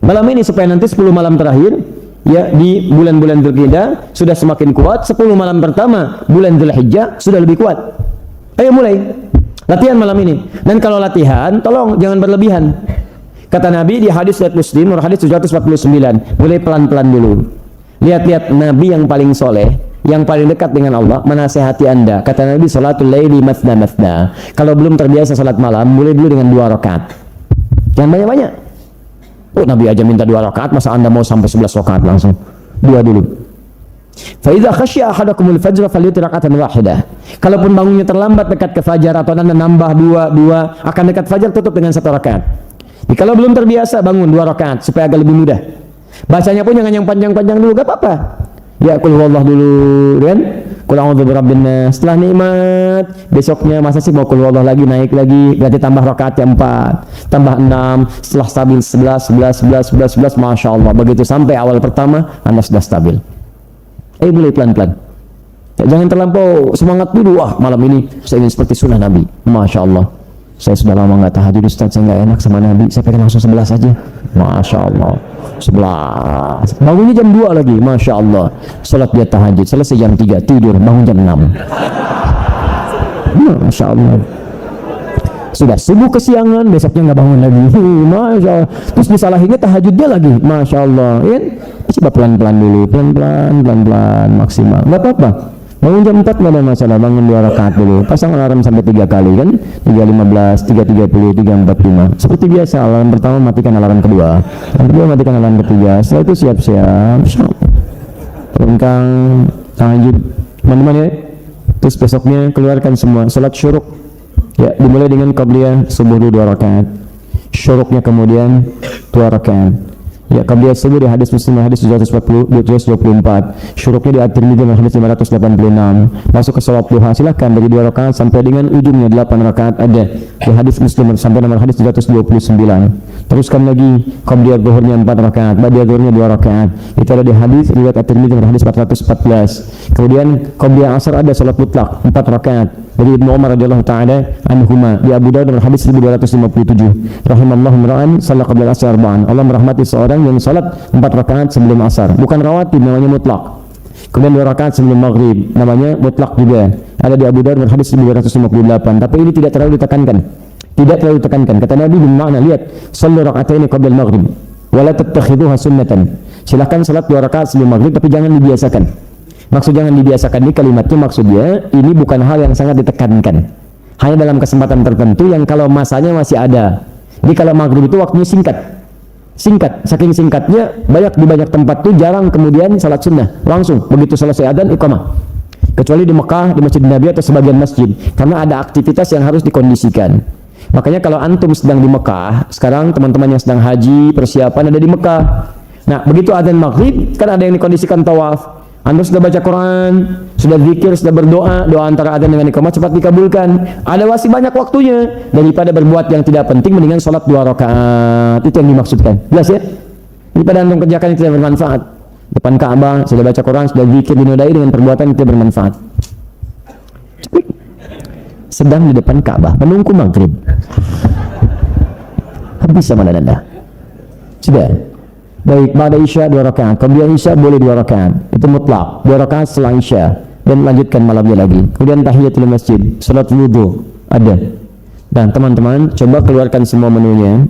Malam ini supaya nanti 10 malam terakhir ya di bulan-bulan Dzulqa'dah sudah semakin kuat. 10 malam pertama bulan Dzulhijjah sudah lebih kuat. Ayo mulai. Latihan malam ini. Dan kalau latihan, tolong jangan berlebihan. Kata Nabi di hadis riwayat Muslim, nomor hadis 749, mulai pelan-pelan dulu. Lihat-lihat Nabi yang paling soleh, yang paling dekat dengan Allah, menasehati anda. Kata Nabi, salatul laili mathna mathna. Kalau belum terbiasa salat malam, mulai dulu dengan 2 rakaat. Jangan banyak-banyak. Oh, Nabi aja minta 2 rakaat, masa anda mau sampai 11 rakaat langsung? 2 dulu. Faiza khasya ahadakumul fajr falyutir raka'atan wahidah. Kalaupun bangunnya terlambat dekat ke fajar atau anda nambah 2 akan dekat fajar, tutup dengan 1 rakaat. Kalau belum terbiasa bangun 2 rakaat supaya agak lebih mudah. Bacanya pun jangan yang panjang-panjang dulu, gak apa-apa. Ya qul huwallahu dulu kan. Qul a'udzu birabbin nas. Setelah nikmat, besoknya masa sih mau qul huwallahu lagi, naik lagi, berarti tambah rakaatnya 4, tambah 6, setelah stabil 11, Masya Allah. Begitu sampai awal pertama anda sudah stabil. Mulai pelan-pelan. Ya, jangan terlampau semangat dulu. Wah, malam ini saya ingin seperti sunnah Nabi. Masya Allah. Saya sudah lama nggak tahajud Ustaz, saya nggak enak sama Nabi. Saya pengen langsung 11 aja. Masya Allah. 11. Bangunnya jam 2 lagi. Masya Allah. Salat dia tahajud. Selesai jam 3. Tidur. Bangun jam 6. Masya Allah. Sudah subuh kesiangan, besoknya nggak bangun lagi. Masya Allah. Terus disalahinnya tahajudnya lagi. Masya Allah. Ya? Coba pelan-pelan dulu, pelan-pelan, maksimal. Nggak apa-apa. Bangun jam 4 nggak ada masalah. Bangun 2 rakaat dulu. Pasang alarm sampai 3 kali kan. 3.15, 3.30, 3.45. Seperti biasa. Alarm pertama matikan alarm kedua. Yang kedua matikan alarm ketiga. Setelah itu siap-siap. Turunkan tahajud, teman-teman ya. Terus besoknya keluarkan semua. Salat syuruk. Ya, dimulai dengan qabliyah subuh 2 rakaat. Syuruknya kemudian 2 rakaat. Ya, qabliyah subuh di hadis Muslim hadis 224. Syuruknya di At-Tirmidzi hadis 586. Masuk ke salat duha silakan dari 2 rakaat sampai dengan ujungnya 8 rakaat ada di hadis Muslim sampai nomor hadis 729. Teruskan lagi qabliyah zuhurnya 4 rakaat, ba'diyah zuhurnya 2 rakaat. Itu ada di hadis riwayat At-Tirmidzi hadis 414. Kemudian qabliyah asar ada salat mutlak 4 rakaat. Dari Ibnu Umar radhiyallahu taala anhuma di Abu Dawud hadis 1257. Rahimallahu mar'an shalla qabla al-asr arba'an. Allah merahmati seorang yang salat 4 rakaat sebelum asar. Bukan rawatib, namanya mutlak. Kemudian 2 rakaat sebelum maghrib, namanya mutlak juga. Ada di Abu Dawud hadis 1258. Tapi ini tidak terlalu ditekankan. Tidak terlalu ditekankan. Kata Nabi bermakna, lihat, sallu raka'ataini qabla al-maghrib wa la tattakhidhuha sunnatan. Silakan salat 2 rakaat sebelum maghrib tapi jangan dibiasakan. Maksud jangan dibiasakan ini kalimatnya maksudnya ini bukan hal yang sangat ditekankan. Hanya dalam kesempatan tertentu yang kalau masanya masih ada. Jadi kalau maghrib itu waktunya singkat. Singkat, saking singkatnya di banyak tempat tuh jarang kemudian salat sunnah, langsung begitu selesai adzan iqamah. Kecuali di Mekah, di Masjid Nabi atau sebagian masjid, karena ada aktivitas yang harus dikondisikan. Makanya kalau antum sedang di Mekah, sekarang teman-teman yang sedang haji, persiapan ada di Mekah. Nah, begitu adzan maghrib, kan ada yang dikondisikan tawaf. Anda sudah baca Quran, sudah zikir, sudah berdoa, doa antara adzan dengan iqamah cepat dikabulkan. Ada masih banyak waktunya. Daripada berbuat yang tidak penting, mendingan sholat 2 rakaat. Itu yang dimaksudkan. Jelas ya? Daripada antum kerjakan yang tidak bermanfaat. Depan Ka'bah, sudah baca Quran, sudah zikir, dinodai dengan perbuatan yang tidak bermanfaat. Sedang di depan Ka'bah, menunggu maghrib. Habis sama Anda. Sudah. Baik, pada Isya 2 rakaat, kemudian Isya boleh 2 rakaat, itu mutlak, 2 rakaat setelah Isya, dan lanjutkan malamnya lagi. Kemudian tahiyatul masjid, salat wudu, ada. Dan teman-teman, coba keluarkan semua menunya.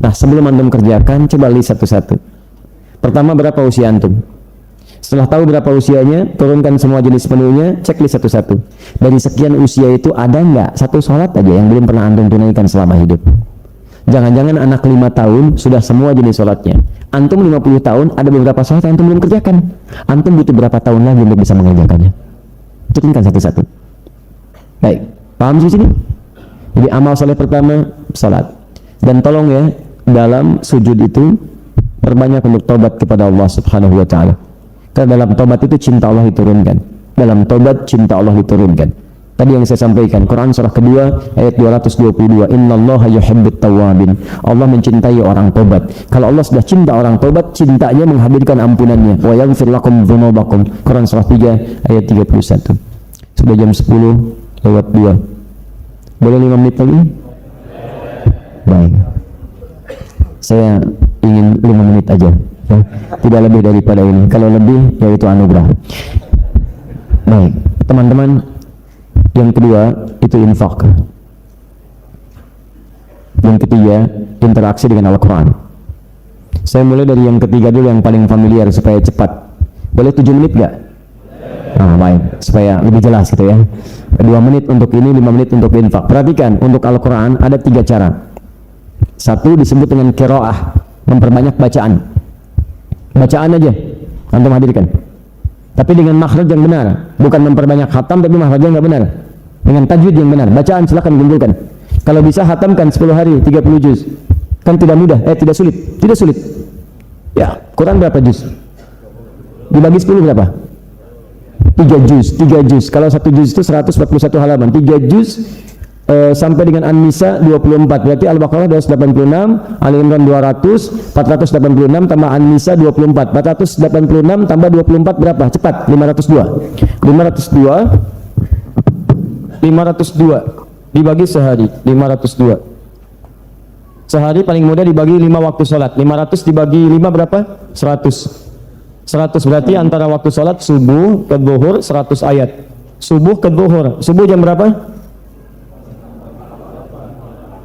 Nah, sebelum antum kerjakan, coba lihat satu-satu. Pertama, berapa usia antum? Setelah tahu berapa usianya, turunkan semua jenis menunya, checklist satu-satu. Dari sekian usia itu, ada nggak satu sholat aja yang belum pernah antum tunaikan selama hidup? Jangan-jangan anak 5 tahun sudah semua jenis sholatnya. Antum 50 tahun ada beberapa sholat yang antum belum kerjakan. Antum butuh berapa tahun lagi untuk bisa mengerjakannya? Turunkan satu-satu. Baik, paham di sini? Jadi amal soleh pertama sholat. Dan tolong ya, dalam sujud itu perbanyak untuk tobat kepada Allah Subhanahu Wa Taala. Karena dalam tobat itu cinta Allah diturunkan. Dalam tobat cinta Allah diturunkan. Tadi yang saya sampaikan, Quran surah kedua ayat 222, Innallaha yuhibbut tawwabin. Allah mencintai orang tobat. Kalau Allah sudah cinta orang tobat, cintanya menghadirkan ampunannya. Wa yaghfir lakum dzunubakum. Quran surah 3 ayat 31. Sudah jam 10 lewat 2. Boleh 5 menit lagi? Baik. Saya ingin 5 menit aja. Ya. Tidak lebih daripada ini. Kalau lebih, yaitu anugerah. Baik, teman-teman. Yang kedua itu infak. Yang ketiga interaksi dengan Al-Quran. Saya mulai dari yang ketiga dulu yang paling familiar supaya cepat. Boleh 7 menit gak? Nah, baik, supaya lebih jelas gitu ya. 2 menit untuk ini, 5 menit untuk infak. Perhatikan, untuk Al-Quran ada 3 cara. Satu disebut dengan qiraah, memperbanyak bacaan. Bacaan aja antum hadirkan, tapi dengan makhraj yang benar, bukan memperbanyak khatam tapi makhrajnya nggak benar, dengan tajwid yang benar. Bacaan silakan kumpulkan. Kalau bisa khatamkan 10 hari 30 juz, kan tidak mudah, tidak sulit ya. Quran berapa juz? Dibagi 10 berapa? 3 juz. Kalau 1 juz itu 141 halaman, 3 juz sampai dengan An-Nisa 24, berarti Al-Baqarah 286, Ali Imran 200, 486 tambah An-Nisa 24, 486 tambah 24 berapa? Cepat, 502 dibagi sehari, 502 sehari paling mudah dibagi 5 waktu sholat. 500 dibagi 5 berapa? 100 berarti antara waktu sholat subuh ke zuhur 100 ayat. Subuh ke zuhur, subuh jam berapa?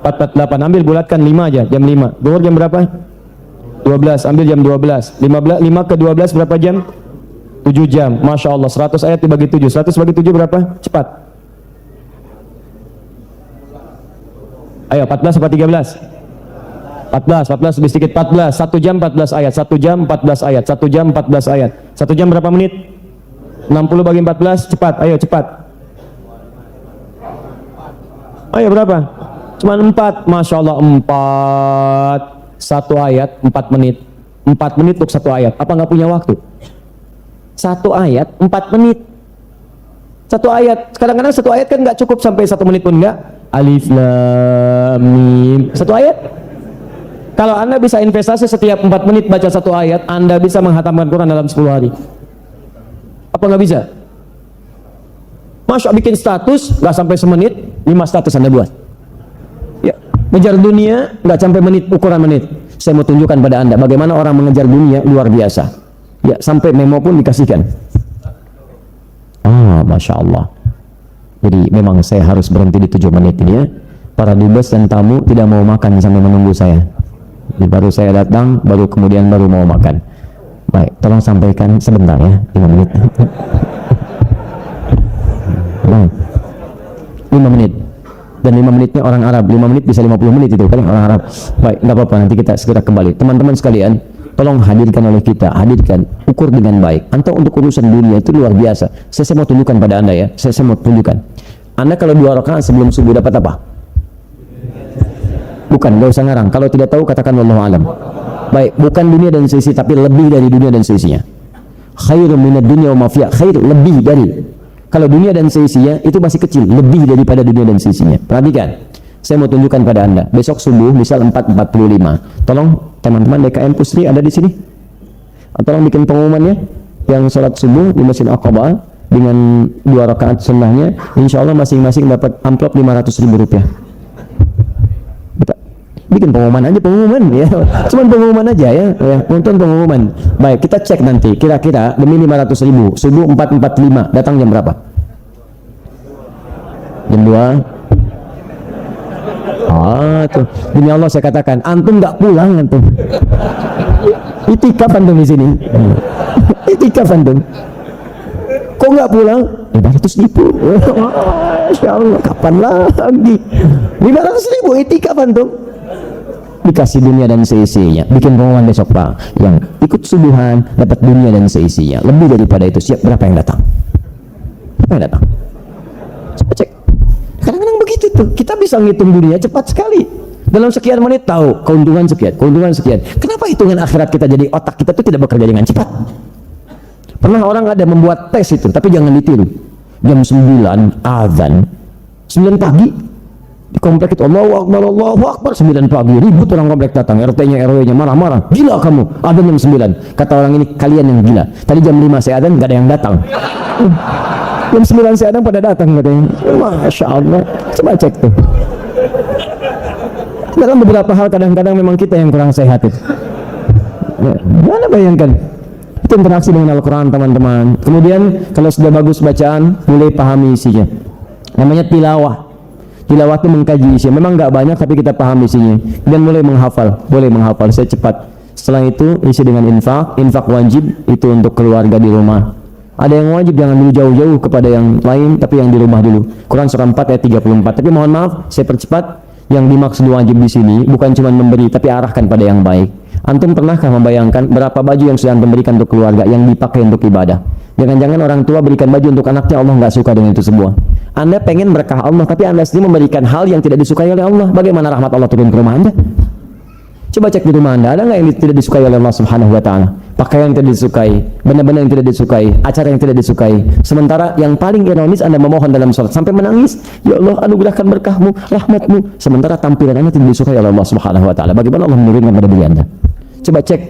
448, ambil bulatkan 5 aja, jam 5. Zuhur jam berapa? 12, ambil jam 12. 5 ke 12 berapa jam? 7 jam. Masya Allah, 100 ayat dibagi 7. 100 bagi 7 berapa? Cepat. Ayo, 14 apa 13? 14 lebih sedikit, 14. 1 jam 14 ayat. 1 jam 14 ayat. 1 jam 14 ayat. 1 jam berapa menit? 60 bagi 14, cepat. Ayo, cepat. Ayo, berapa? Cuma 4, Masya Allah, 4. 1 ayat 4 menit. 4 menit untuk 1 ayat. Apa nggak punya waktu? 1 ayat 4 menit. 1 ayat. Kadang-kadang 1 ayat kan nggak cukup sampai 1 menit pun nggak. Alif Lam Mim. 1 ayat. Kalau Anda bisa investasi setiap 4 menit baca 1 ayat, Anda bisa menghatamkan Quran dalam 10 hari. Apa nggak bisa? Masya Allah, bikin status nggak sampai semenit, 5 status Anda buat. Ya, ngejar dunia nggak sampai menit, ukuran menit. Saya mau tunjukkan pada Anda bagaimana orang mengejar dunia luar biasa. Ya, sampai memo pun dikasihkan. Masya Allah. Jadi memang saya harus berhenti di 7 menit ini ya. Para dubes dan tamu tidak mau makan sampai menunggu saya. Jadi baru saya datang, baru kemudian baru mau makan. Baik, tolong sampaikan sebentar ya, 5 menit. Baik, 5 menit. dan 5 menitnya orang Arab. 5 menit bisa 50 menit itu kan orang Arab. Baik, nggak apa-apa, nanti kita segera kembali. Teman-teman sekalian, tolong hadirkan oleh kita, hadirkan, ukur dengan baik. Antum untuk urusan dunia itu luar biasa. Saya mau tunjukkan pada Anda ya, saya mau tunjukkan. Anda kalau 2 rakaat sebelum subuh dapat apa? Bukan, gak usah ngarang. Kalau tidak tahu katakan wallahu alam. Baik, bukan dunia dan seisi, tapi lebih dari dunia dan seisinya. Khairun minad dunya wa ma fiha. Khair, lebih dari. Kalau dunia dan seisinya itu masih kecil, lebih daripada dunia dan seisinya. Perhatikan. Saya mau tunjukkan pada Anda. Besok subuh misal 4.45. Tolong teman-teman DKM Pusri ada di sini. Tolong bikin pengumumannya. Yang sholat subuh di Masjid Aqaba dengan 2 rakaat sunnahnya, insya Allah masing-masing dapat amplop 500.000 rupiah. Bikin pengumuman aja, pengumuman ya, cuman pengumuman aja ya, nonton pengumuman. Baik, kita cek nanti kira-kira demi 500.000 subuh 4.45 datang jam berapa? Jam 2. Tuh demi Allah saya katakan antum nggak pulang antum. Itikaf antum di sini. Itikaf antum. Kok nggak pulang? 500.000. Masya Allah, kapan lagi? 500.000 itikaf antum. Dikasih dunia dan seisinya. Bikin pengumuman besok Pak, yang ikut subuhan dapat dunia dan seisinya. Lebih daripada itu, siap berapa yang datang? Berapa yang datang? Coba cek. Kadang-kadang begitu tuh, kita bisa ngitung dunia cepat sekali. Dalam sekian menit tahu keuntungan sekian, keuntungan sekian. Kenapa hitungan akhirat kita jadi otak kita tuh tidak bekerja dengan cepat? Pernah orang ada membuat tes itu, tapi jangan ditiru. Jam 9 azan, 9 pagi di komplek itu Allahu Akbar 9 pagi, ribut orang komplek datang, RT-nya RW-nya marah-marah, gila kamu, azan jam 9. Kata orang ini, kalian yang gila, tadi jam 5 saya azan gak ada yang datang. Jam 9 saya azan pada datang katanya. Masya Allah, coba cek tuh. Dalam beberapa hal kadang-kadang memang kita yang kurang sehat itu. Mana bayangkan itu interaksi dengan Al-Quran teman-teman. Kemudian kalau sudah bagus bacaan, mulai pahami isinya. Namanya tilawah. Tilawah itu mengkaji isinya. Memang nggak banyak tapi kita paham isinya. Dan mulai menghafal, boleh menghafal. Saya cepat. Setelah itu isi dengan infak. Infak wajib itu untuk keluarga di rumah. Ada yang wajib, jangan dulu jauh-jauh kepada yang lain, tapi yang di rumah dulu. Quran surah 4 ayat 34. Tapi mohon maaf, saya percepat. Yang dimaksud wajib di sini bukan cuma memberi, tapi arahkan pada yang baik. Antum pernahkah membayangkan berapa baju yang sudah antum berikan untuk keluarga yang dipakai untuk ibadah? Jangan-jangan orang tua berikan baju untuk anaknya, Allah nggak suka dengan itu semua. Anda pengen berkah Allah, tapi Anda sendiri memberikan hal yang tidak disukai oleh Allah. Bagaimana rahmat Allah turun ke rumah Anda? Coba cek di rumah Anda, ada nggak yang tidak disukai oleh Allah Subhanahu wa Ta'ala? Pakaian yang tidak disukai, benda-benda yang tidak disukai, acara yang tidak disukai. Sementara yang paling ironis, Anda memohon dalam sholat sampai menangis, ya Allah anugerahkan berkahmu, rahmatmu. Sementara tampilan Anda tidak disukai oleh Allah Subhanahu wa Ta'ala. Bagaimana Allah menurunkan pada diri Anda? Coba cek